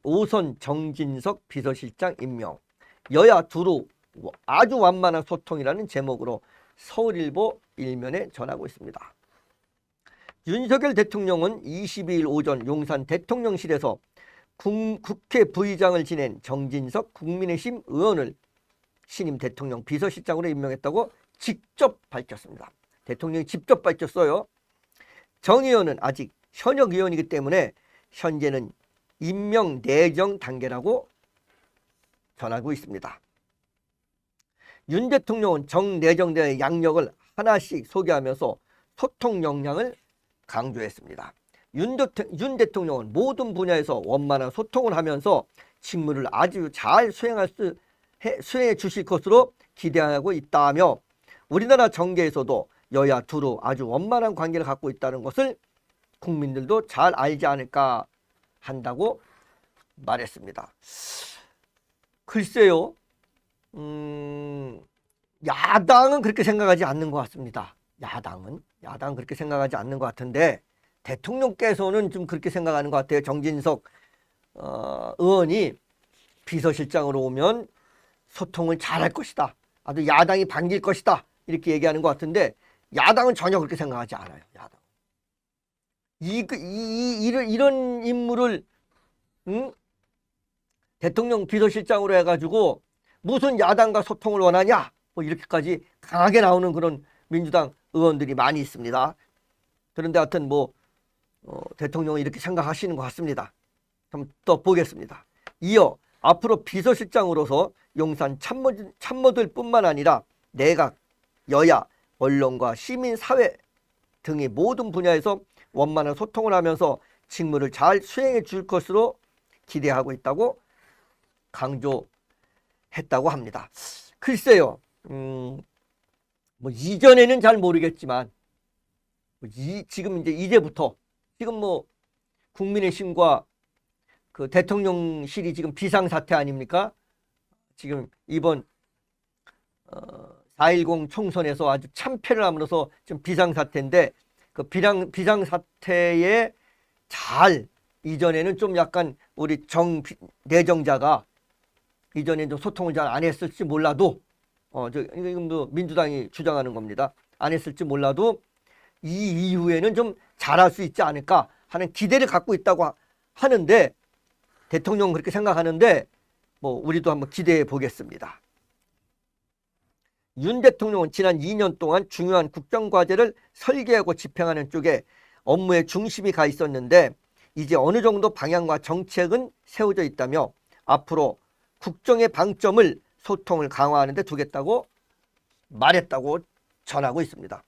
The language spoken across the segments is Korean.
오선 정진석 비서실장 임명. 여야 두루 아주 완만한 소통이라는 제목으로 서울일보 일면에 전하고 있습니다. 윤석열 대통령은 22일 오전 용산 대통령실에서 국회 부의장을 지낸 정진석 국민의힘 의원을 신임 대통령 비서실장으로 임명했다고 직접 밝혔습니다. 대통령이 직접 밝혔어요. 정 의원은 아직 현역 의원이기 때문에 현재는 임명 내정 단계라고 전하고 있습니다. 윤 대통령은 정 내정자의 양력을 하나씩 소개하면서 소통 역량을 강조했습니다. 윤 대통령은 모든 분야에서 원만한 소통을 하면서 직무를 아주 잘 수행해 주실 것으로 기대하고 있다며 우리나라 정계에서도 여야 두루 아주 원만한 관계를 갖고 있다는 것을 국민들도 잘 알지 않을까 한다고 말했습니다. 글쎄요, 야당은 그렇게 생각하지 않는 것 같습니다. 야당은 그렇게 생각하지 않는 것 같은데 대통령께서는 좀 그렇게 생각하는 것 같아요. 정진석 의원이 비서실장으로 오면 소통을 잘할 것이다. 아주 야당이 반길 것이다. 이렇게 얘기하는 것 같은데 야당은 전혀 그렇게 생각하지 않아요. 야당. 이런 인물을 대통령 비서실장으로 해가지고 무슨 야당과 소통을 원하냐? 뭐 이렇게까지 강하게 나오는 그런 민주당 의원들이 많이 있습니다. 그런데 하여튼 대통령은 이렇게 생각하시는 것 같습니다. 한번 또 보겠습니다. 이어 앞으로 비서실장으로서 용산 참모들 뿐만 아니라 내각, 여야, 언론과 시민사회 등의 모든 분야에서 원만한 소통을 하면서 직무를 잘 수행해 줄 것으로 기대하고 있다고 강조했다고 합니다. 글쎄요, 이전에는 잘 모르겠지만 지금 이제부터 지금 국민의힘과 그 대통령실이 지금 비상사태 아닙니까? 지금 이번 4.10 총선에서 아주 참패를 함으로써 지금 비상사태인데 그 비상사태에 잘 이전에는 좀 약간 우리 내정자가 이전에 좀 소통을 잘 안 했을지 몰라도 이건 민주당이 주장하는 겁니다. 안 했을지 몰라도 이 이후에는 좀 잘할 수 있지 않을까 하는 기대를 갖고 있다고 하는데 대통령은 그렇게 생각하는데 우리도 한번 기대해 보겠습니다. 윤 대통령은 지난 2년 동안 중요한 국정과제를 설계하고 집행하는 쪽에 업무에 중심이 가 있었는데 이제 어느 정도 방향과 정책은 세워져 있다며 앞으로 국정의 방점을 소통을 강화하는 데 두겠다고 말했다고 전하고 있습니다.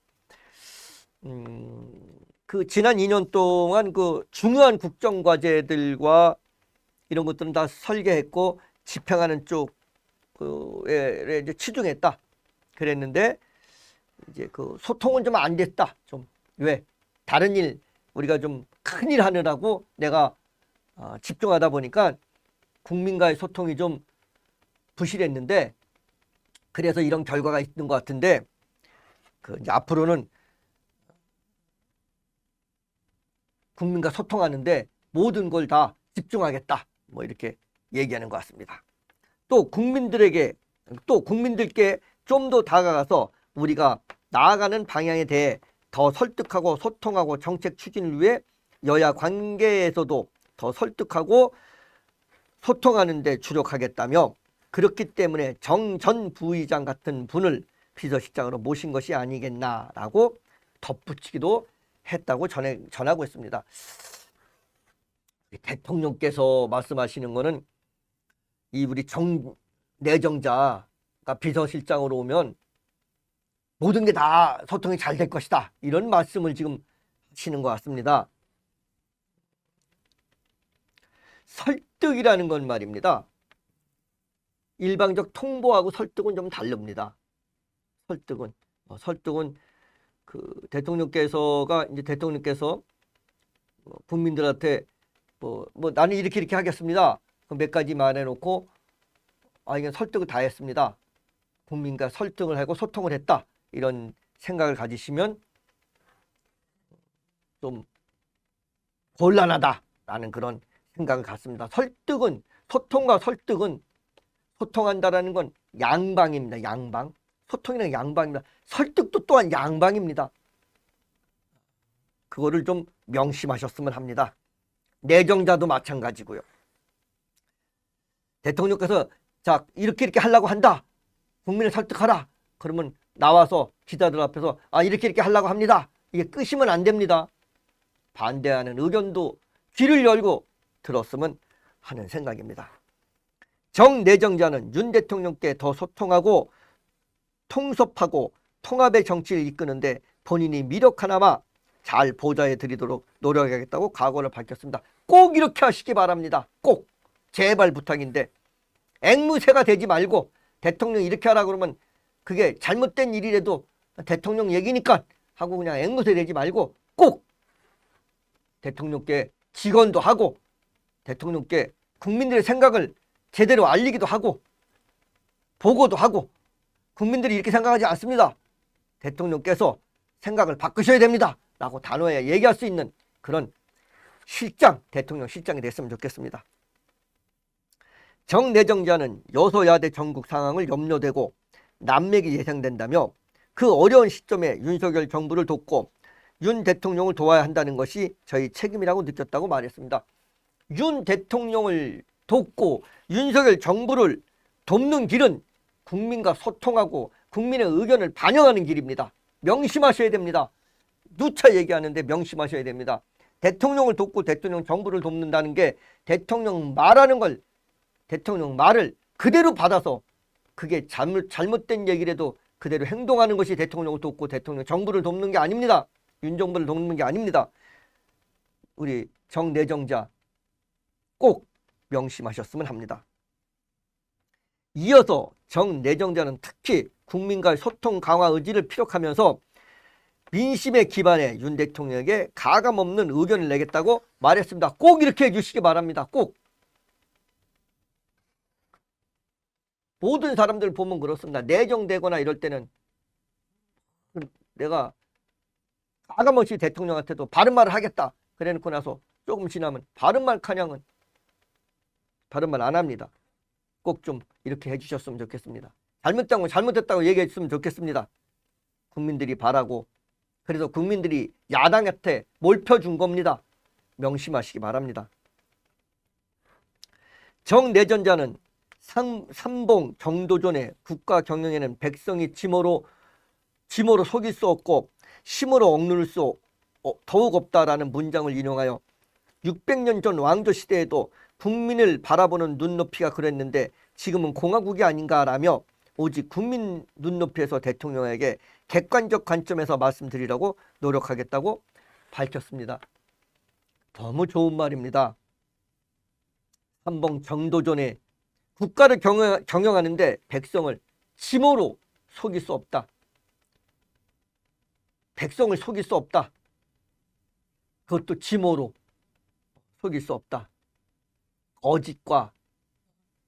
그 지난 2년 동안 그 중요한 국정과제들과 이런 것들은 다 설계했고 집행하는 쪽에 이제 치중했다. 그랬는데 이제 그 소통은 좀 안 됐다. 좀 왜? 다른 일 우리가 좀 큰일 하느라고 내가 집중하다 보니까 국민과의 소통이 좀 부실했는데 그래서 이런 결과가 있는 것 같은데 이제 앞으로는 국민과 소통하는데 모든 걸 다 집중하겠다. 이렇게 얘기하는 것 같습니다. 또 국민들께 좀 더 다가가서 우리가 나아가는 방향에 대해 더 설득하고 소통하고 정책 추진을 위해 여야 관계에서도 더 설득하고 소통하는 데 주력하겠다며 그렇기 때문에 정 전 부의장 같은 분을 비서실장으로 모신 것이 아니겠나라고 덧붙이기도 했다고 전하고 있습니다. 대통령께서 말씀하시는 거는 우리 내정자가 비서실장으로 오면 모든 게 다 소통이 잘 될 것이다. 이런 말씀을 지금 하시는 것 같습니다. 설득이라는 건 말입니다. 일방적 통보하고 설득은 좀 다릅니다. 설득은 그 대통령께서 국민들한테 나는 이렇게 하겠습니다. 몇 가지 말해놓고 이건 설득을 다 했습니다. 국민과 설득을 하고 소통을 했다. 이런 생각을 가지시면 좀 곤란하다라는 그런 생각을 갖습니다. 소통과 설득은 소통한다라는 건 양방입니다. 양방. 소통이란 양방입니다. 설득도 또한 양방입니다. 그거를 좀 명심하셨으면 합니다. 내정자도 마찬가지고요. 대통령께서 자 이렇게 하려고 한다. 국민을 설득하라. 그러면 나와서 기자들 앞에서 이렇게 하려고 합니다. 이게 끄시면 안 됩니다. 반대하는 의견도 귀를 열고 들었으면 하는 생각입니다. 정내정자는 윤 대통령께 더 소통하고 통섭하고 통합의 정치를 이끄는데 본인이 미력 하나마 잘 보좌해 드리도록 노력하겠다고 각오를 밝혔습니다. 꼭 이렇게 하시기 바랍니다. 꼭 제발 부탁인데 앵무새가 되지 말고 대통령이 이렇게 하라 그러면 그게 잘못된 일이라도 대통령 얘기니까 하고 그냥 앵무새 되지 말고 꼭 대통령께 직언도 하고 대통령께 국민들의 생각을 제대로 알리기도 하고 보고도 하고 국민들이 이렇게 생각하지 않습니다. 대통령께서 생각을 바꾸셔야 됩니다. 라고 단호하게 얘기할 수 있는 그런 대통령 실장이 됐으면 좋겠습니다. 정내정자는 여소야대 전국 상황을 염려되고 난맥이 예상된다며 그 어려운 시점에 윤석열 정부를 돕고 윤 대통령을 도와야 한다는 것이 저희 책임이라고 느꼈다고 말했습니다. 윤 대통령을 돕고 윤석열 정부를 돕는 길은 국민과 소통하고 국민의 의견을 반영하는 길입니다. 명심하셔야 됩니다. 누차 얘기하는데 명심하셔야 됩니다. 대통령을 돕고 대통령 정부를 돕는다는 게 대통령 말을 그대로 받아서 그게 잘못된 얘기라도 그대로 행동하는 것이 대통령을 돕고 대통령 정부를 돕는 게 아닙니다. 윤 정부를 돕는 게 아닙니다. 우리 정내정자 꼭 명심하셨으면 합니다. 이어서 정내정자는 특히 국민과의 소통 강화 의지를 피력하면서 민심에 기반해 윤 대통령에게 가감없는 의견을 내겠다고 말했습니다. 꼭 이렇게 해주시기 바랍니다. 꼭. 모든 사람들 보면 그렇습니다. 내정되거나 이럴 때는 내가 가감없이 대통령한테도 바른 말을 하겠다 그래놓고 나서 조금 지나면 바른 말 카냥은 바른 말 안 합니다. 꼭 좀 이렇게 해주셨으면 좋겠습니다. 잘못된 건 잘못했다고 얘기해 줬으면 좋겠습니다. 국민들이 바라고 그래서 국민들이 야당한테 몰펴준 겁니다. 명심하시기 바랍니다. 정내전자는 삼봉 정도전의 국가 경영에는 백성이 짐으로 속일 수 없고 힘으로 억누를 수 더욱 없다라는 문장을 인용하여 600년 전 왕조 시대에도 국민을 바라보는 눈높이가 그랬는데 지금은 공화국이 아닌가라며 오직 국민 눈높이에서 대통령에게 객관적 관점에서 말씀드리라고 노력하겠다고 밝혔습니다. 너무 좋은 말입니다. 삼봉 정도전에 국가를 경영하는데 백성을 짐으로 속일 수 없다. 백성을 속일 수 없다. 그것도 짐으로 속일 수 없다. 거짓과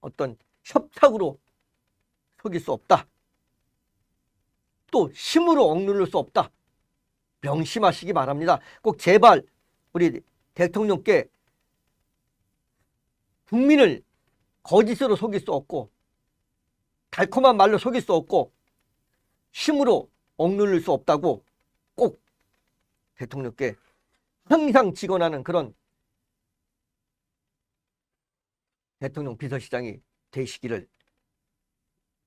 어떤 협탁으로 속일 수 없다. 또 힘으로 억누를 수 없다. 명심하시기 바랍니다. 꼭 제발 우리 대통령께 국민을 거짓으로 속일 수 없고 달콤한 말로 속일 수 없고 힘으로 억누를 수 없다고 꼭 대통령께 항상 직언하는 그런 대통령 비서실장이 되시기를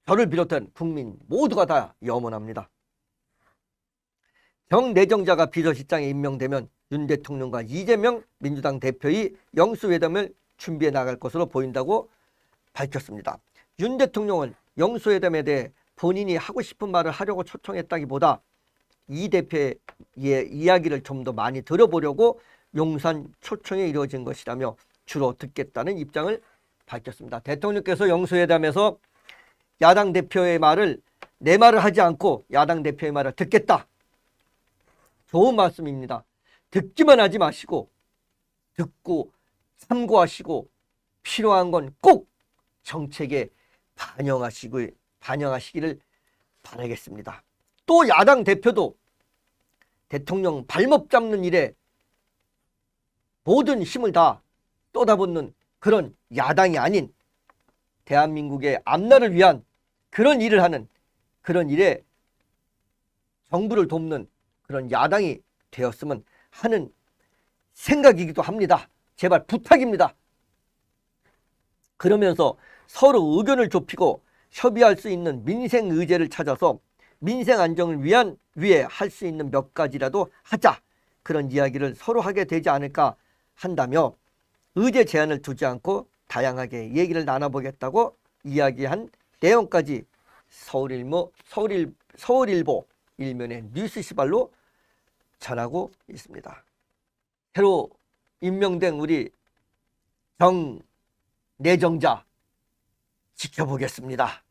저를 비롯한 국민 모두가 다 염원합니다. 정내정자가 비서실장에 임명되면 윤 대통령과 이재명 민주당 대표의 영수회담을 준비해 나갈 것으로 보인다고 밝혔습니다. 윤 대통령은 영수회담에 대해 본인이 하고 싶은 말을 하려고 초청했다기보다 이 대표의 이야기를 좀 더 많이 들어보려고 용산 초청에 이루어진 것이라며 주로 듣겠다는 입장을 밝혔습니다. 대통령께서 영수회담에서 야당 대표의 말을 내 말을 하지 않고 야당 대표의 말을 듣겠다. 좋은 말씀입니다. 듣기만 하지 마시고 듣고 참고하시고 필요한 건 꼭 정책에 반영하시기를 바라겠습니다. 또 야당 대표도 대통령 발목 잡는 일에 모든 힘을 다 쏟아붓는 그런 야당이 아닌 대한민국의 앞날을 위한 그런 일을 하는, 그런 일에 정부를 돕는 그런 야당이 되었으면 하는 생각이기도 합니다. 제발 부탁입니다. 그러면서 서로 의견을 좁히고 협의할 수 있는 민생 의제를 찾아서 민생 안정을 위해 할 수 있는 몇 가지라도 하자, 그런 이야기를 서로 하게 되지 않을까 한다며 의제 제한을 두지 않고 다양하게 얘기를 나눠보겠다고 이야기한 내용까지 서울일보 일면의 뉴스 시발로 전하고 있습니다. 새로 임명된 우리 정 내정자 지켜보겠습니다.